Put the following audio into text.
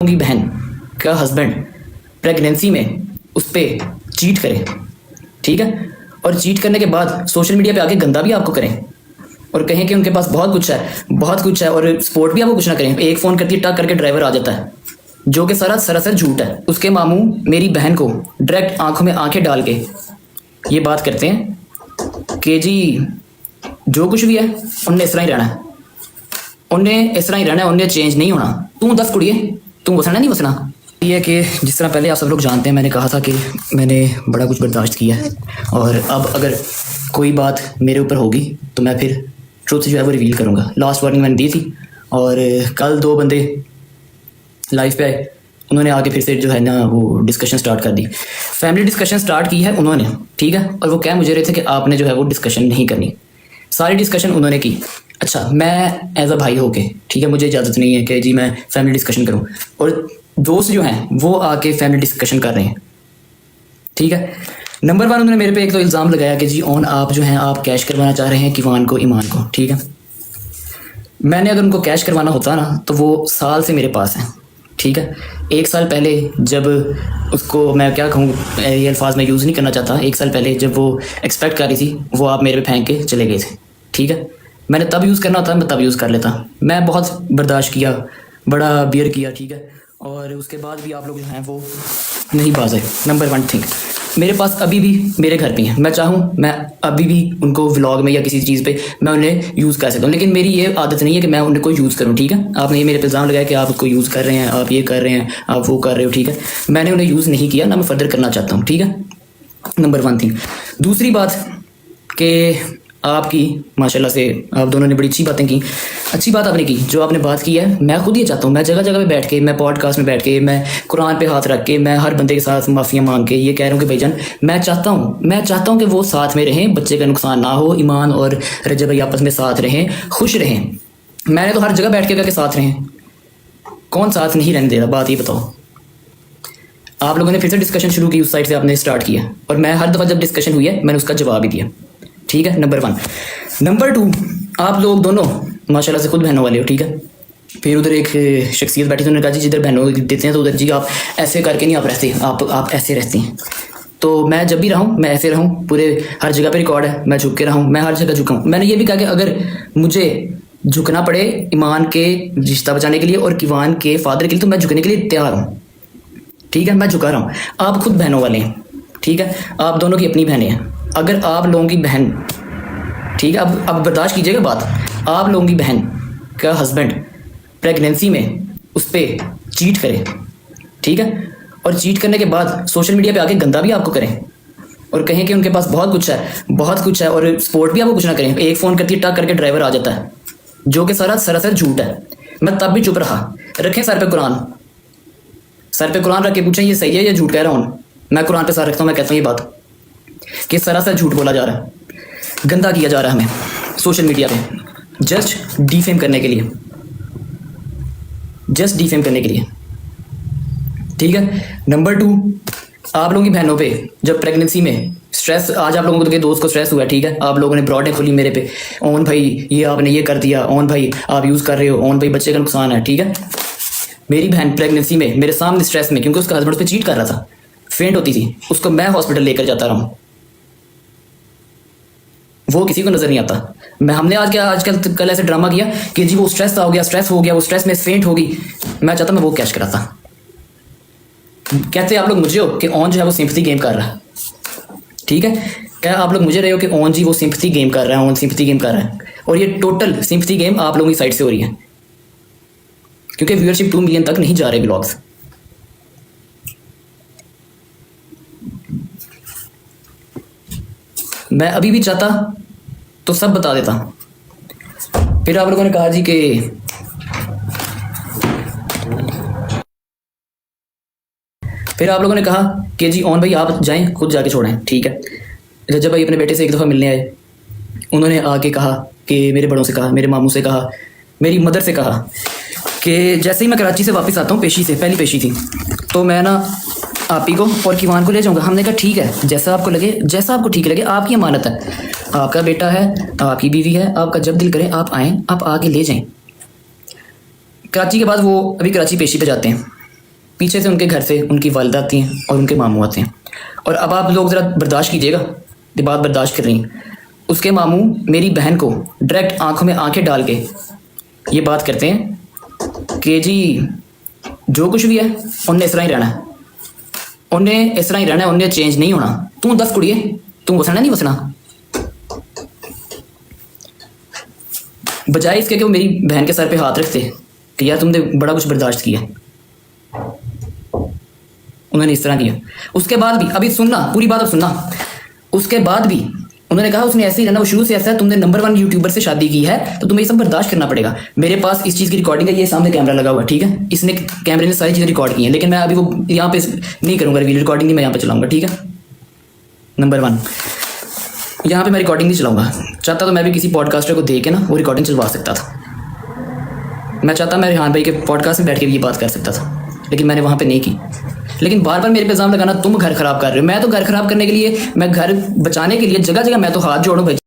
की बहन का हस्बैंड प्रेगनेंसी में उस पर चीट करे, ठीक है, और चीट करने के बाद सोशल मीडिया पे आके गंदा भी आपको करें और कहें कि उनके पास बहुत कुछ है और सपोर्ट भी आपको कुछ ना करें। एक फ़ोन करती है, टक करके ड्राइवर आ जाता है, जो कि सरासर झूठ है। उसके मामू मेरी बहन को डायरेक्ट आंखों में आंखें डाल के ये बात करते हैं कि जी जो कुछ भी है उनने इस तरह ही रहना है, उन्हें इस तरह ही रहना है, उन्हें चेंज नहीं होना। तू 10 कुड़िए, तू वसना नहीं वसना। ये है कि जिस तरह पहले आप सब लोग जानते हैं, मैंने कहा था कि मैंने बड़ा कुछ बर्दाश्त किया है और अब अगर कोई बात मेरे ऊपर होगी तो मैं फिर ट्रुथ जो है वो रिवील करूँगा। लास्ट वार्निंग मैंने दी थी और कल 2 बंदे लाइव पे आए, उन्होंने आके फिर से जो है ना वो डिस्कशन स्टार्ट कर दी, फैमिली डिस्कशन स्टार्ट की है उन्होंने, ठीक है। और वो कह मुझे रहे थे कि आपने जो है वो डिस्कशन नहीं करनी, सारी डिस्कशन उन्होंने की। अच्छा, मैं एज अ भाई होके, ठीक है, मुझे इजाज़त नहीं है कि जी मैं फैमिली डिस्कशन करूं, और दोस्त जो हैं वो आके फैमिली डिस्कशन कर रहे हैं, ठीक है। नंबर 1 उन्होंने मेरे पे एक तो इल्ज़ाम लगाया कि जी ऑन आप जो हैं आप कैश करवाना चाह रहे हैं किवान को, ईमान को, ठीक है। मैंने अगर उनको कैश करवाना होता ना तो वो साल से मेरे पास हैं, ठीक है। 1 साल पहले जब उसको मैं क्या कहूँ, ये अल्फाज मैं यूज़ नहीं करना चाहता, 1 साल पहले जब वो एक्सपेक्ट कर रही थी वो आप मेरे पे फेंक के चले गए थे, ठीक है। मैंने तब यूज़ करना होता मैं तब यूज़ कर लेता। मैं बहुत बर्दाश्त किया, बड़ा बियर किया, ठीक है, और उसके बाद भी आप लोग जो हैं वो नहीं बाज आए। नंबर 1 थिंग, मेरे पास अभी भी मेरे घर पे हैं, मैं चाहूँ मैं अभी भी उनको व्लॉग में या किसी चीज़ पे मैं उन्हें यूज़ कर सकता हूँ, लेकिन मेरी ये आदत नहीं है कि मैं उनको यूज़ करूँ, ठीक है। आपने ये मेरे पे इल्ज़ाम लगाया कि आप उसको यूज़ कर रहे हैं, आप ये कर रहे हैं, आप वो कर रहे हो, ठीक है। मैंने उन्हें यूज़ नहीं किया, ना मैं फर्दर करना चाहता हूँ, ठीक है। Number 1 thing. दूसरी बात कि आपकी माशाल्लाह से आप दोनों ने बड़ी अच्छी बातें की, अच्छी बात आपने की, जो आपने बात की है मैं खुद ये चाहता हूँ, मैं जगह जगह पे बैठ के, मैं पॉडकास्ट में बैठ के, मैं कुरान पे हाथ रख के, मैं हर बंदे के साथ माफ़िया मांग के ये कह रहा हूँ कि भाईजान मैं चाहता हूँ कि वो साथ में रहें, बच्चे का नुकसान ना हो, ईमान और रजब भाई आपस में साथ रहें, खुश रहें। मैंने तो हर जगह बैठ के कहा कि साथ रहें, कौन साथ नहीं रहने दे रहा, बात ये बताओ। आप लोगों ने फिर से डिस्कशन शुरू की, उस साइड से आपने स्टार्ट किया और मैं हर दफ़ा जब डिस्कशन हुई है मैंने उसका जवाब ही दिया, ठीक है। नंबर 1। नंबर 2, आप लोग दोनों माशाल्लाह से खुद बहनों वाले हो, ठीक है। फिर उधर एक शख्सियत बैठी थी, उन्होंने कहा जी जिधर बहनों देते हैं तो उधर जी आप ऐसे करके नहीं आप रहते, आप ऐसे रहते हैं। तो मैं जब भी रहूँ मैं ऐसे रहूँ, पूरे हर जगह पे रिकॉर्ड है, मैं झुक के रहूँ, मैं हर जगह झुका हूँ। मैंने ये भी कहा कि अगर मुझे झुकना पड़े ईमान के रिश्ता बचाने के लिए और किवान के फादर के लिए तो मैं झुकने के लिए तैयार हूँ, ठीक है, मैं झुका रहा हूँ। आप खुद बहनों वाले हैं, ठीक है, आप दोनों की अपनी बहनें हैं। अगर आप लोगों की बहन, ठीक है, अब बर्दाश्त कीजिएगा बात, आप लोगों की बहन का हस्बैंड प्रेगनेंसी में उस पर चीट करे, ठीक है, और चीट करने के बाद सोशल मीडिया पे आके गंदा भी आपको करें और कहें कि उनके पास बहुत कुछ है और सपोर्ट भी आपको कुछ ना करें। एक फ़ोन करती है, टक करके ड्राइवर आ जाता है, जो कि सरासर झूठ है। मैं तब भी चुप रहा। रखें सर पे कुरान रख के पूछें ये सही है या झूठ कह रहा हूँ। मैं कुरान पे सर रखता हूँ, मैं कहता हूँ ये बात कि सरासर झूठ बोला जा रहा है, गंदा किया जा रहा है हमें सोशल मीडिया पे, जस्ट डिफेम करने के लिए, ठीक है। नंबर 2, आप लोगों की बहनों पे जब प्रेगनेंसी में स्ट्रेस, आज आप लोगों के दोस्त को स्ट्रेस हुआ, ठीक है, आप लोगों ने ब्रॉडें खोली मेरे पे, ओन भाई ये आपने ये कर दिया, ओन भाई आप यूज़ कर रहे हो, ओन भाई बच्चे का नुकसान है, ठीक है। मेरी बहन प्रेगनेंसी में मेरे सामने स्ट्रेस में, क्योंकि उसका हस्बैंड उस पर चीट कर रहा था, फेंट होती थी, उसको मैं हॉस्पिटल लेकर जाता रहा हूँ, वो किसी को नज़र नहीं आता। हमने आजकल कल ऐसे ड्रामा किया कि जी वो स्ट्रेस हो गया, वो स्ट्रेस में फेंट होगी, मैं चाहता मैं वो कैश कराता। कहते आप लोग मुझे हो कि ऑन जो है वो सिंपैथी गेम कर रहा है, ठीक है, क्या आप लोग मुझे रहे हो कि ऑन जी वो सिंपैथी गेम कर रहा है, ऑन सिंपैथी गेम कर रहा है, और ये टोटल सिंपैथी गेम आप लोगों की साइड से हो रही है, क्योंकि व्यूअरशिप 2 मिलियन तक नहीं जा रहे व्लॉग्स। मैं अभी भी चाहता तो सब बता देता। फिर आप लोगों ने कहा जी कि जी ओन भाई आप जाएं, खुद जाके छोड़ें, ठीक है। रजब भाई अपने बेटे से एक दफ़ा मिलने आए, उन्होंने आके कहा कि मेरे बड़ों से कहा, मेरे मामू से कहा, मेरी मदर से कहा कि जैसे ही मैं कराची से वापस आता हूँ, पेशी से पहली पेशी थी, तो मैं ना आप ही को और किवान को ले जाऊंगा। हमने कहा ठीक है, जैसा आपको ठीक लगे, आपकी अमानत है, आपका बेटा है, आपकी बीवी है, आपका जब दिल करे आप आएँ, आप आके ले जाएं। कराची के बाद वो अभी कराची पेशी पे जाते हैं, पीछे से उनके घर से उनकी वालिदा आती हैं और उनके मामू आते हैं। और अब आप लोग ज़रा बर्दाश्त कीजिएगा, ये बात बर्दाश्त कर रही हैं। उसके मामू मेरी बहन को डायरेक्ट आंखों में आंखें डाल के ये बात करते हैं कि जी जो कुछ भी है उन्हें इस तरह ही रहना है, उन्हें इस तरह ही रहना है, उन्हें चेंज नहीं होना। तू दस कुड़िए, तू वसना नहीं वसना। बजाय इसके कि वो मेरी बहन के सर पे हाथ रखते कि यार तुमने बड़ा कुछ बर्दाश्त किया, उन्होंने इस तरह किया। उसके बाद भी, अभी सुनना पूरी बात, अब सुनना। उसके बाद भी उन्होंने कहा उसने ऐसे ही रहना, वो शुरू से ऐसा है, तुमने नंबर 1 यूट्यूबर से शादी की है तो तुम्हें ये सब बर्दाश्त करना पड़ेगा। मेरे पास इस चीज़ की रिकॉर्डिंग है, ये सामने कैमरा लगा हुआ है, ठीक है, इसने कैमरे ने सारी चीज़ें रिकॉर्ड की हैं, लेकिन मैं अभी वो यहाँ पे नहीं करूँगा, रिकॉर्डिंग नहीं मैं यहाँ पे चलाऊँगा, ठीक है। नंबर 1, यहाँ पे मैं रिकॉर्डिंग नहीं चलाऊँगा। चाहता तो मैं भी किसी पॉडकास्टर को दे के ना वो रिकॉर्डिंग चलवा सकता था। मैं चाहता मैं रेहान भाई के पॉडकास्ट में बैठ के भी ये बात कर सकता था, लेकिन मैंने वहाँ पे नहीं की। लेकिन बार बार मेरे पे इल्ज़ाम लगाना तुम घर ख़राब कर रहे हो। मैं तो घर ख़राब करने के लिए, मैं घर बचाने के लिए जगह जगह मैं तो हाथ जोड़ूँ भाई।